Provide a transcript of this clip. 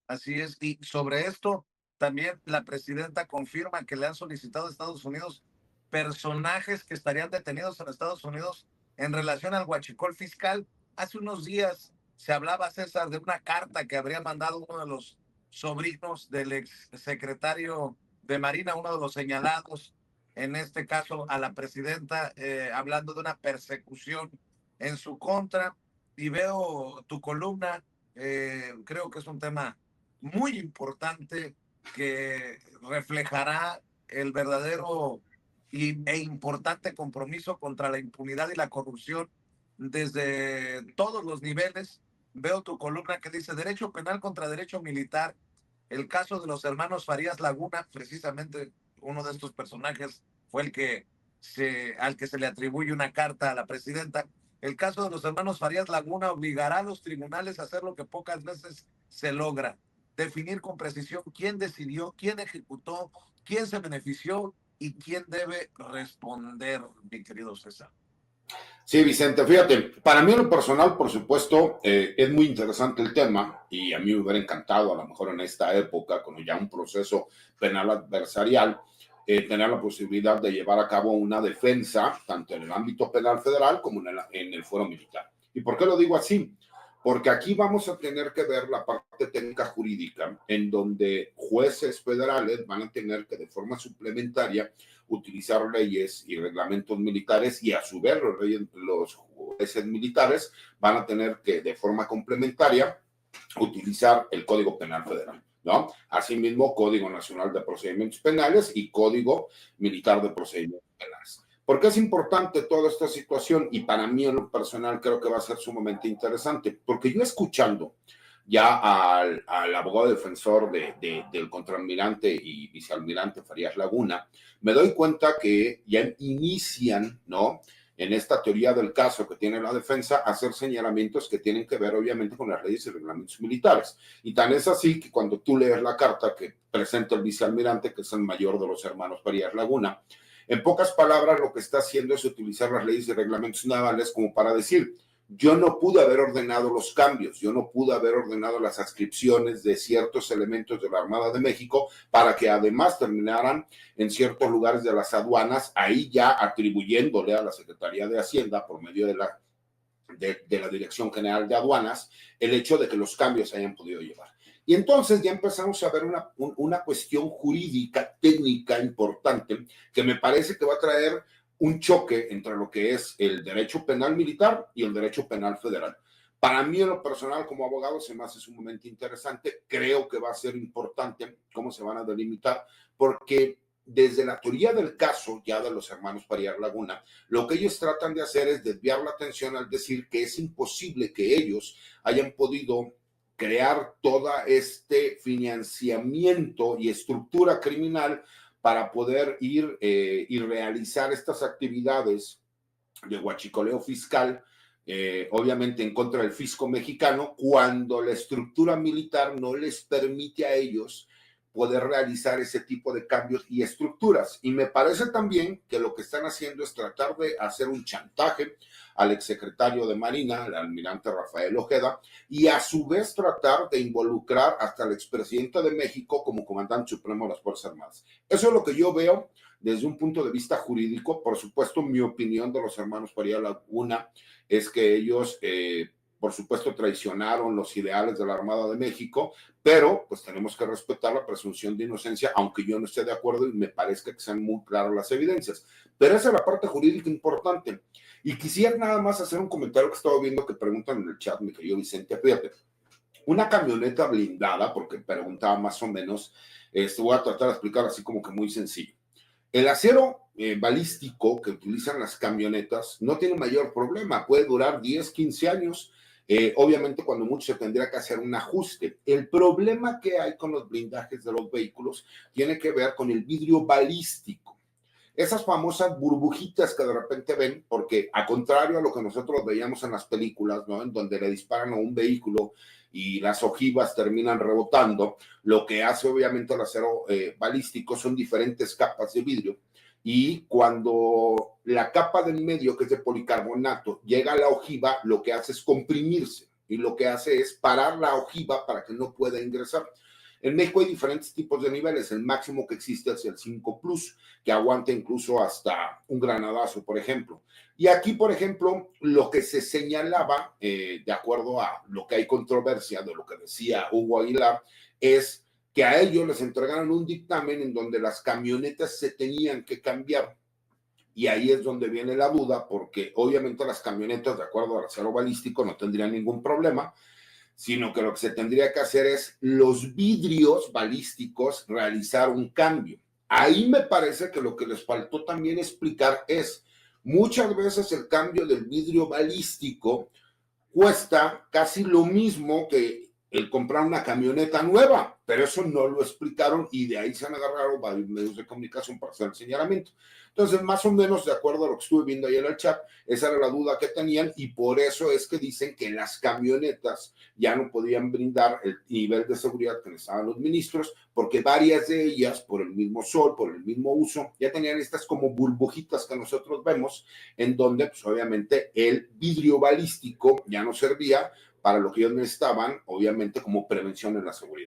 Así es. Y sobre esto, también la presidenta confirma que le han solicitado a Estados Unidos personajes que estarían detenidos en Estados Unidos en relación al huachicol fiscal. Hace unos días se hablaba, César, de una carta que habría mandado uno de los sobrinos del ex secretario de Marina, uno de los señalados, en este caso a la presidenta, hablando de una persecución en su contra. Y veo tu columna, creo que es un tema muy importante que reflejará el verdadero e importante compromiso contra la impunidad y la corrupción desde todos los niveles. Veo tu columna que dice Derecho Penal contra Derecho Militar, el caso de los hermanos Farías Laguna. Precisamente uno de estos personajes fue al que se le atribuye una carta a la presidenta. El caso de los hermanos Farías Laguna obligará a los tribunales a hacer lo que pocas veces se logra: definir con precisión quién decidió, quién ejecutó, quién se benefició y quién debe responder, mi querido César. Sí, Vicente, fíjate, para mí en lo personal, por supuesto, es muy interesante el tema y a mí me hubiera encantado, a lo mejor en esta época, con ya un proceso penal adversarial, tener la posibilidad de llevar a cabo una defensa, tanto en el ámbito penal federal como en el fuero militar. ¿Y por qué lo digo así? Porque aquí vamos a tener que ver la parte técnica jurídica, en donde jueces federales van a tener que de forma suplementaria utilizar leyes y reglamentos militares, y a su vez los jueces militares van a tener que de forma complementaria utilizar el Código Penal Federal, ¿no? Asimismo, Código Nacional de Procedimientos Penales y Código Militar de Procedimientos Penales. ¿Por qué es importante toda esta situación? Y para mí en lo personal creo que va a ser sumamente interesante, porque yo escuchando ya al abogado defensor del contraalmirante y vicealmirante Farías Laguna, me doy cuenta que ya inician, ¿no?, en esta teoría del caso que tiene la defensa, hacer señalamientos que tienen que ver obviamente con las leyes y reglamentos militares. Y tan es así que cuando tú lees la carta que presenta el vicealmirante, que es el mayor de los hermanos Farías Laguna, en pocas palabras lo que está haciendo es utilizar las leyes y reglamentos navales como para decir: yo no pude haber ordenado los cambios, yo no pude haber ordenado las adscripciones de ciertos elementos de la Armada de México para que además terminaran en ciertos lugares de las aduanas, ahí ya atribuyéndole a la Secretaría de Hacienda por medio de la Dirección General de Aduanas el hecho de que los cambios se hayan podido llevar. Y entonces ya empezamos a ver una cuestión jurídica, técnica importante, que me parece que va a traer un choque entre lo que es el derecho penal militar y el derecho penal federal. Para mí, en lo personal, como abogado, se me hace sumamente interesante. Creo que va a ser importante cómo se van a delimitar, porque desde la teoría del caso, ya de los hermanos Farías Laguna, lo que ellos tratan de hacer es desviar la atención al decir que es imposible que ellos hayan podido crear todo este financiamiento y estructura criminal para poder ir y realizar estas actividades de huachicoleo fiscal, obviamente en contra del fisco mexicano, cuando la estructura militar no les permite a ellos poder realizar ese tipo de cambios y estructuras. Y me parece también que lo que están haciendo es tratar de hacer un chantaje al exsecretario de Marina, al almirante Rafael Ojeda, y a su vez tratar de involucrar hasta al expresidente de México como comandante supremo de las Fuerzas Armadas. Eso es lo que yo veo desde un punto de vista jurídico. Por supuesto, mi opinión de los hermanos Farías Laguna es que ellos, por supuesto, traicionaron los ideales de la Armada de México, pero pues tenemos que respetar la presunción de inocencia, aunque yo no esté de acuerdo y me parezca que sean muy claras las evidencias. Pero esa es la parte jurídica importante. Y quisiera nada más hacer un comentario que estaba viendo que preguntan en el chat, mi querido Vicente. Fíjate, una camioneta blindada, porque preguntaba más o menos, voy a tratar de explicar así como que muy sencillo. El acero balístico que utilizan las camionetas no tiene mayor problema, puede durar 10, 15 años. Obviamente, cuando mucho se tendría que hacer un ajuste. El problema que hay con los blindajes de los vehículos tiene que ver con el vidrio balístico. Esas famosas burbujitas que de repente ven, porque a contrario a lo que nosotros veíamos en las películas, ¿no?, en donde le disparan a un vehículo y las ojivas terminan rebotando, lo que hace obviamente el acero balístico son diferentes capas de vidrio, y cuando la capa del medio, que es de policarbonato, llega a la ojiva, lo que hace es comprimirse. y lo que hace es parar la ojiva para que no pueda ingresar. En México hay diferentes tipos de niveles. El máximo que existe es el 5 Plus, que aguanta incluso hasta un granadazo, por ejemplo. Y aquí, por ejemplo, lo que se señalaba, de acuerdo a lo que hay controversia de lo que decía Hugo Aguilar, es que a ellos les entregaron un dictamen en donde las camionetas se tenían que cambiar. Y ahí es donde viene la duda, porque obviamente las camionetas, de acuerdo al acero balístico, no tendrían ningún problema, sino que lo que se tendría que hacer es los vidrios balísticos realizar un cambio. Ahí me parece que lo que les faltó también explicar es, muchas veces el cambio del vidrio balístico cuesta casi lo mismo que el comprar una camioneta nueva, pero eso no lo explicaron y de ahí se han agarrado varios medios de comunicación para hacer el señalamiento. Entonces, más o menos, de acuerdo a lo que estuve viendo ahí en el chat, esa era la duda que tenían y por eso es que dicen que las camionetas ya no podían brindar el nivel de seguridad que necesitaban los ministros, porque varias de ellas, por el mismo sol, por el mismo uso, ya tenían estas como burbujitas que nosotros vemos, en donde, pues obviamente, el vidrio balístico ya no servía para lo que ellos necesitaban, obviamente, como prevención en la seguridad.